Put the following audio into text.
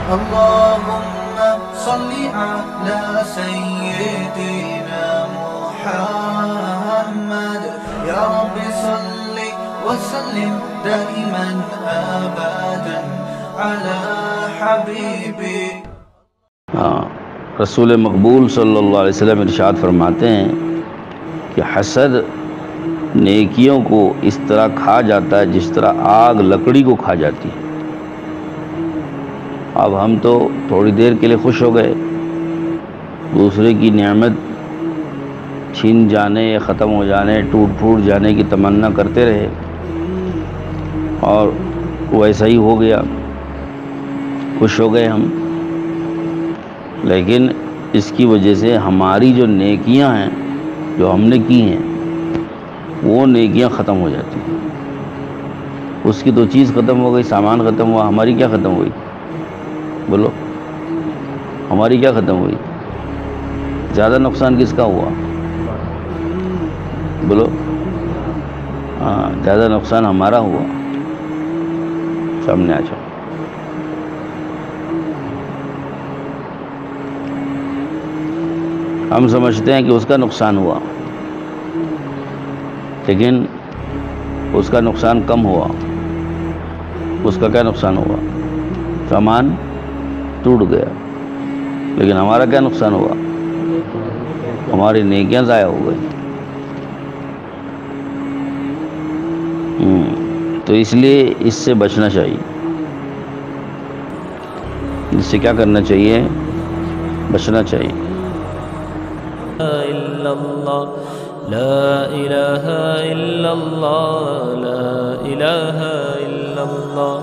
اللهم صل على سيدنا محمد يا رب صل وسلم دائما ابدا على حبيبي. رسول مقبول صلی اللہ علیہ وسلم ارشاد فرماتے ہیں کہ حسد نیکیوں کو اس طرح کھا جاتا ہے جس طرح آگ لکڑی کو کھا جاتی ہے. اب ہم تو تھوڑی دیر کے لیے خوش ہو گئے، دوسرے کی نعمت چھین جانے یا ختم ہو جانے، ٹوٹ پھوٹ جانے کی تمنا کرتے رہے، اور ویسا ہی ہو گیا، خوش ہو گئے ہم. لیکن اس کی وجہ سے ہماری جو نیکیاں ہیں جو ہم نے کی ہیں وہ نیکیاں ختم ہو جاتی ہیں. اس کی تو چیز ختم ہو گئی، سامان ختم ہوا، ہماری کیا ختم ہوئی؟ بولو، ہماری کیا ختم ہوئی؟ زیادہ نقصان کس کا ہوا؟ بولو، ہاں، زیادہ نقصان ہمارا ہوا. سامنے آ جاؤ. ہم سمجھتے ہیں کہ اس کا نقصان ہوا، لیکن اس کا نقصان کم ہوا. اس کا کیا نقصان ہوا؟ سامان ٹوٹ گیا. لیکن ہمارا کیا نقصان ہوا؟ ہماری نیکیاں ضائع ہو گئی. تو اس لیے اس سے بچنا چاہیے. اس سے کیا کرنا چاہیے؟ بچنا چاہیے. إلا الله لا إله إلا الله لا إله إلا الله